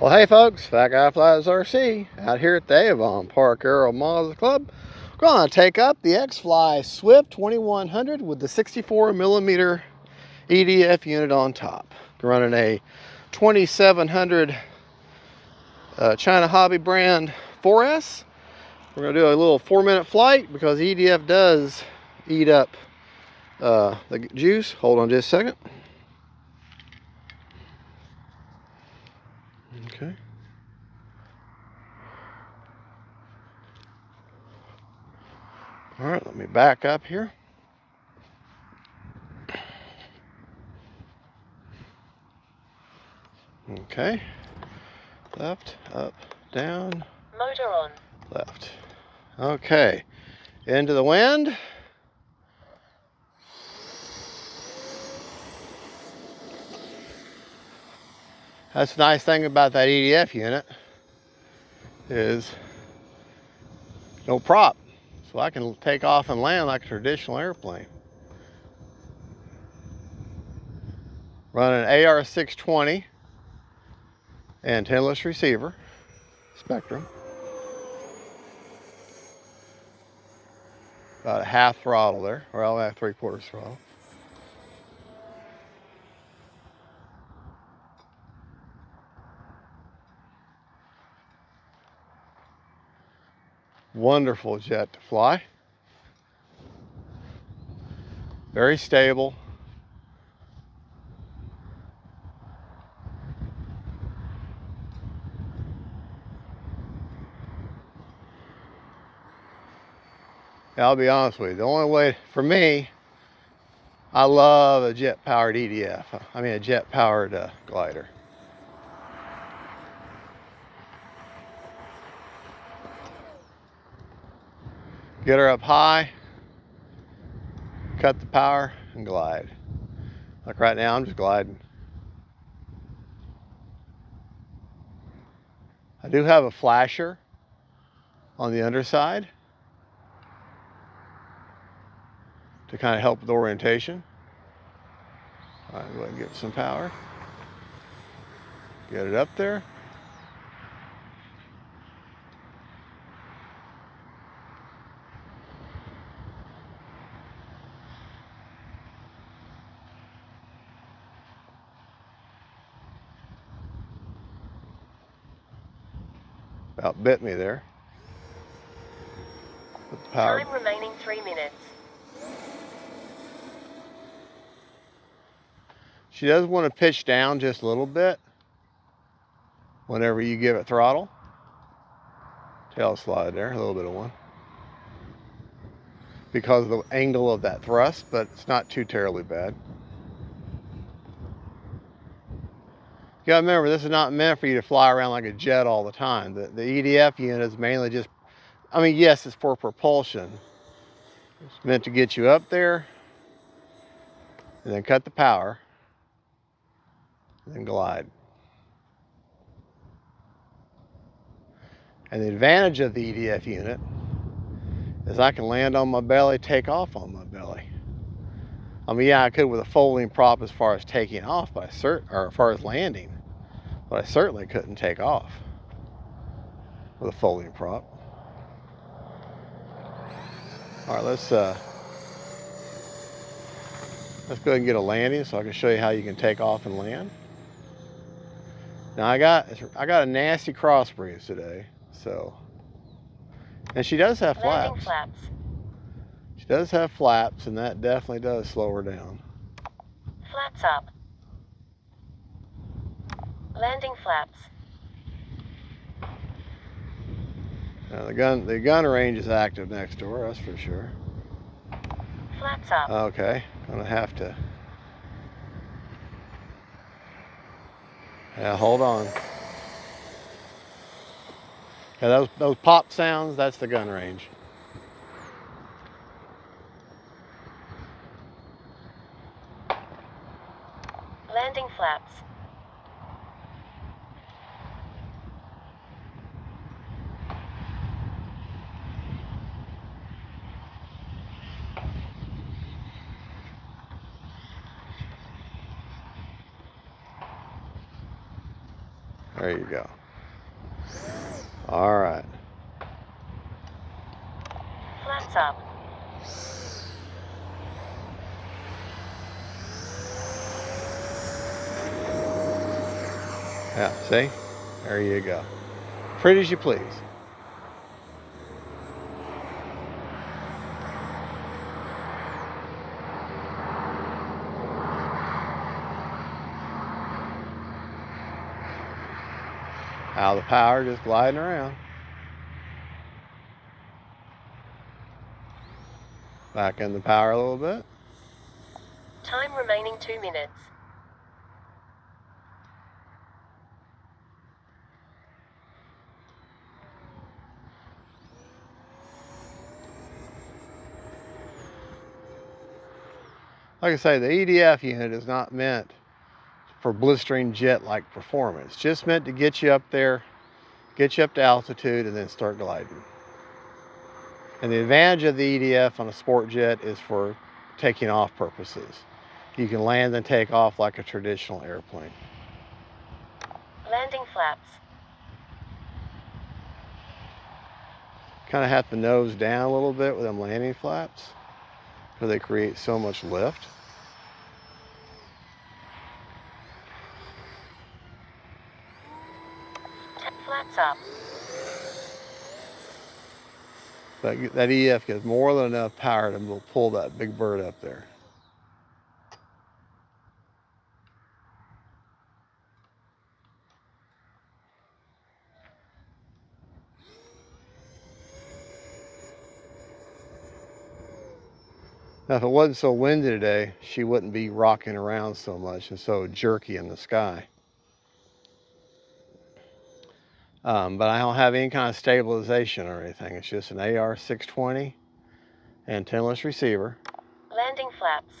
Well, hey folks, Fat Guy Flies RC out here at the Avon Park Aero Models Club. We're going to take up the X-Fly Swift 2100 with the 64mm EDF unit on top. We're running a 2700 China Hobby brand 4S. We're going to do a little 4-minute flight because EDF does eat up the juice. Hold on just a second. Okay. All right, let me back up here. Okay. Left, up, down. Motor on. Left. Okay. Into the wind. That's the nice thing about that EDF unit is no prop. So I can take off and land like a traditional airplane. Running an AR-620 antenna-less receiver, Spectrum. About a half throttle there, or I'll have 3/4 throttle. Wonderful jet to fly. Very stable. Yeah, I'll be honest with you. The only way, for me, I love a jet-powered EDF. I mean a jet-powered glider. Get her up high, cut the power, and glide. Like right now, I'm just gliding. I do have a flasher on the underside to kind of help with orientation. All right, go ahead and give it some power. Get it up there. About bit me there. Put the power. Time remaining 3 minutes. She does want to pitch down just a little bit whenever you give it throttle. Tail slide there, a little bit of one. Because of the angle of that thrust, but it's not too terribly bad. You gotta remember, this is not meant for you to fly around like a jet all the time. The EDF unit is mainly just, I mean, yes, it's for propulsion. It's meant to get you up there, and then cut the power, and then glide. And the advantage of the EDF unit is I can land on my belly, take off on my belly. I mean, yeah, I could with a folding prop as far as taking off, but or as far as landing, but I certainly couldn't take off with a folding prop. All right, let's go ahead and get a landing so I can show you how you can take off and land. Now I got a nasty cross breeze today, so, and she does have Landing flaps. flaps. She does have flaps, and that definitely does slow her down. Flaps up. Landing flaps. Now the gun range is active next to her, that's for sure. Flaps up. Okay, gonna have to. Yeah, hold on. Yeah, those pop sounds, that's the gun range. Landing flaps. There you go. All right. Flaps up. Yeah, see? There you go. Pretty as you please. Out of the power, just gliding around. Back in the power a little bit. Time remaining 2 minutes. Like I say, the EDF unit is not meant for blistering jet-like performance. Just meant to get you up there, get you up to altitude, and then start gliding. And the advantage of the EDF on a sport jet is for taking off purposes. You can land and take off like a traditional airplane. Landing flaps. Kind of have to nose down a little bit with them landing flaps because they create so much lift. Flaps up. But that EDF gets more than enough power to pull that big bird up there. Now, if it wasn't so windy today, she wouldn't be rocking around so much and so jerky in the sky. But I don't have any kind of stabilization or anything. It's just an AR-620 antenna-less receiver. Landing flaps.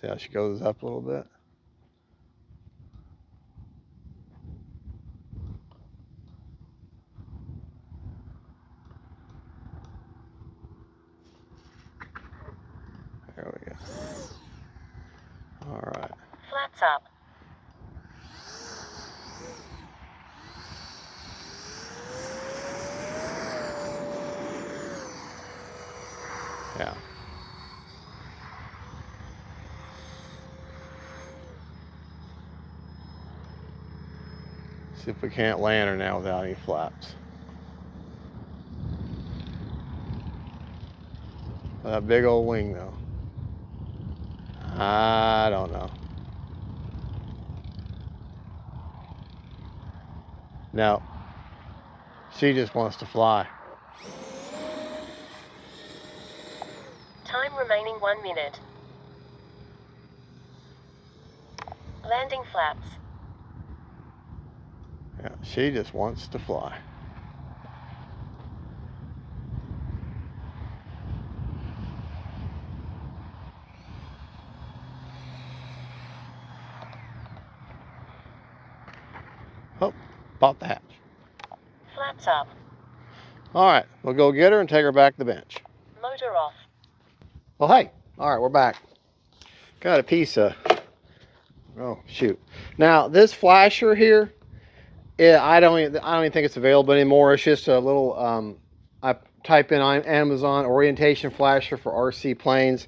See how she goes up a little bit? There we go. All right. Flaps up. Yeah. See if we can't land her now without any flaps. That big old wing though. I don't know. No. She just wants to fly. Time remaining 1 minute. Landing flaps. Yeah, she just wants to fly. Oh, popped the hatch. Flaps up. All right, we'll go get her and take her back to the bench. Motor off. Well, hey, all right, we're back. Got a piece of, oh shoot. Now this flasher here, I don't even think it's available anymore. It's just a little, I type in Amazon orientation flasher for RC planes,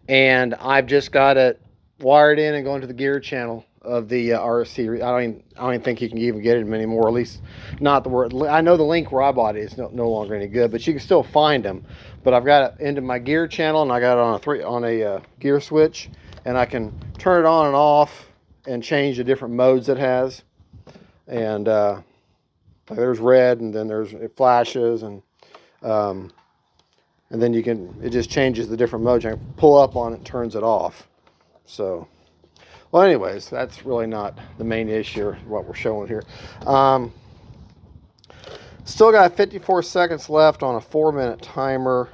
and I've just got it wired in and going to the gear channel of the RC. I don't even think you can even get it anymore. At least not the word. I know the link where I bought it is no longer any good, but you can still find them. But I've got it into my gear channel, and I got it on a gear switch, and I can turn it on and off and change the different modes it has. And there's red, and then it flashes, and then it just changes the different modes. I can pull up on it and turns it off. So, well, anyways, that's really not the main issue or what we're showing here. Still got 54 seconds left on a 4-minute timer.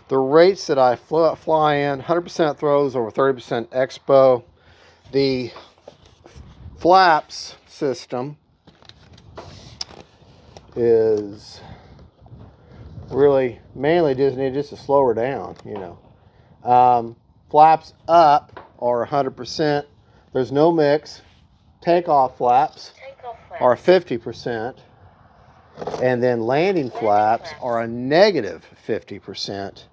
The rates that I fly in, 100% throws over 30% expo. The flaps system is really mainly just to slow her down, you know. Flaps up are 100%. There's no mix. takeoff flaps Takeoff are flaps. 50%, and then landing flaps are a negative 50%.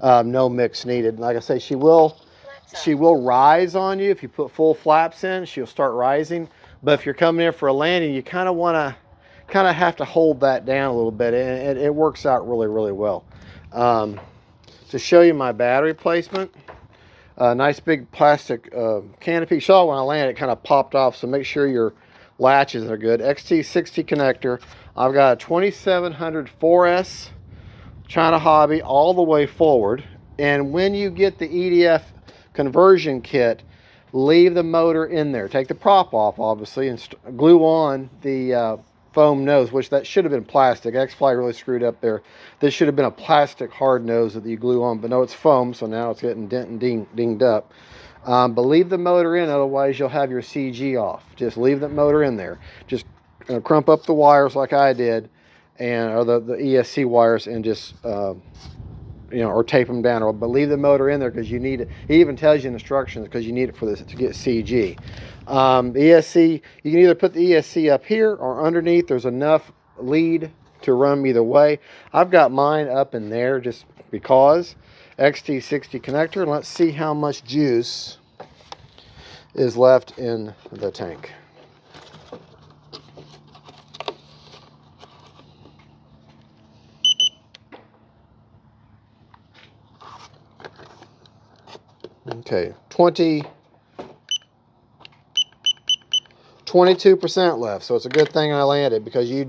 No mix needed. Like I say, she will rise on you if you put full flaps in. She'll start rising. But if you're coming in for a landing, you kind of have to hold that down a little bit, and it works out really, really well. To show you my battery placement, nice big plastic canopy. You saw when I landed, it kind of popped off, so make sure your latches are good. XT60 connector. I've got a 2700 4S China Hobby all the way forward. And when you get the EDF conversion kit, leave the motor in there. Take the prop off, obviously, and glue on the foam nose, which that should have been plastic. X-Fly really screwed up there. This should have been a plastic hard nose that you glue on, but no, it's foam, so now it's getting dent and dinged up. But leave the motor in, otherwise you'll have your CG off. Just leave the motor in there. Just crump up the wires like I did, or the ESC wires, and just or tape them down, but leave the motor in there because you need it. He even tells you in instructions because you need it for this to get CG. ESC, you can either put the ESC up here or underneath. There's enough lead to run either way. I've got mine up in there just because. XT60 connector. Let's see how much juice is left in the tank. Okay, 22% left, so it's a good thing I landed, because you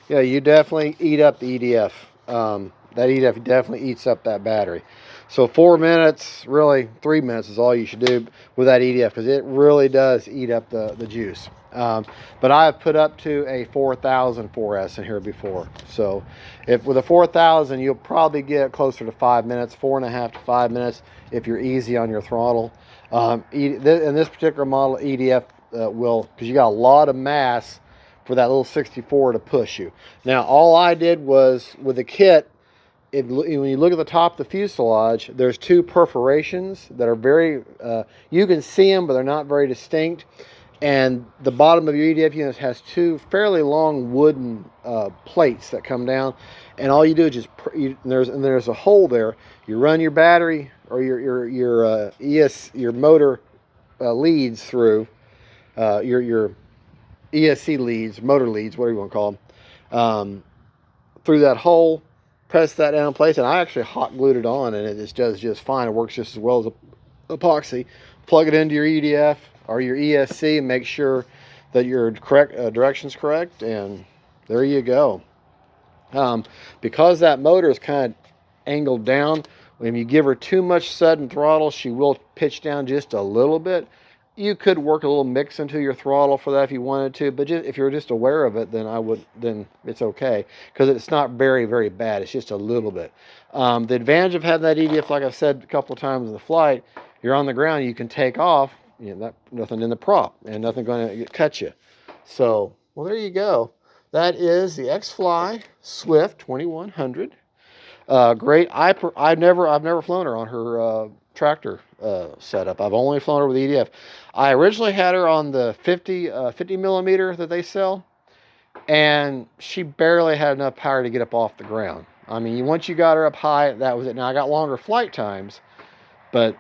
definitely eat up the EDF. That EDF definitely eats up that battery. So 4 minutes, really 3 minutes is all you should do with that EDF, because it really does eat up the juice. But I have put up to a 4000 4S in here before. So if with a 4000, you'll probably get closer to 5 minutes, 4.5 to 5 minutes if you're easy on your throttle. In this particular model, EDF will, because you got a lot of mass for that little 64 to push you. Now, all I did was, with the kit, when you look at the top of the fuselage, there's two perforations that are very, you can see them, but they're not very distinct. And the bottom of your EDF unit has two fairly long wooden plates that come down. And all you do is just, there's a hole there. You run your battery or your motor leads through, your ESC leads, motor leads, whatever you want to call them, through that hole. Press that down in place, and I actually hot glued it on, and it does just fine. It works just as well as epoxy. Plug it into your EDF or your ESC and make sure that your direction's correct, and there you go. Because that motor is kind of angled down, when you give her too much sudden throttle, she will pitch down just a little bit. You could work a little mix into your throttle for that if you wanted to, but if you're just aware of it, then it's okay, because it's not very, very bad. It's just a little bit. The advantage of having that EDF, like I've said a couple of times in the flight, you're on the ground, you can take off, nothing in the prop, and nothing going to cut you. So, well, there you go. That is the X-Fly Swift 2100. Great. I've never flown her on her tractor setup. I've only flown her with EDF. I originally had her on the 50 millimeter that they sell, and she barely had enough power to get up off the ground. I mean, once you got her up high, that was it. Now I got longer flight times, but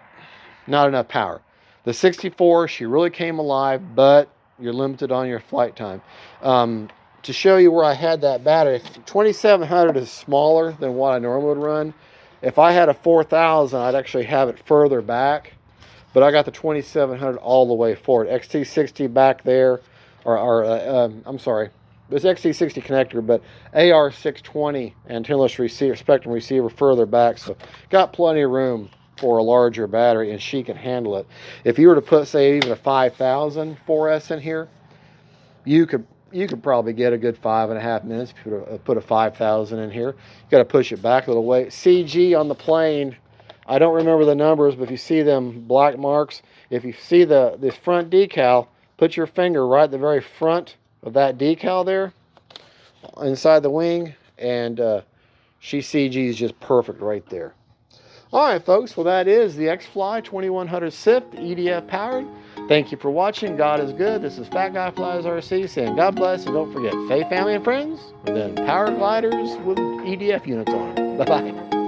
not enough power. The 64, she really came alive, but you're limited on your flight time. To show you where I had that battery, 2700 is smaller than what I normally would run. If I had a 4000, I'd actually have it further back, but I got the 2700 all the way forward. XT60 back there, I'm sorry, this XT60 connector, but AR620 antennaless receiver, spectrum receiver further back, so got plenty of room for a larger battery, and she can handle it. If you were to put, say, even a 5000 4S in here, you could probably get a good 5.5 minutes if you put a 5000 in here. You got to push it back a little way. CG on the plane, I don't remember the numbers, but if you see them black marks, if you see this front decal, put your finger right at the very front of that decal there, inside the wing, and she CG is just perfect right there. All right, folks, well, that is the X-Fly 2100 SIP, EDF powered. Thank you for watching. God is good. This is Fat Guy Flies RC saying God bless, and don't forget, faith, family, and friends, and then power gliders with EDF units on them. Bye-bye.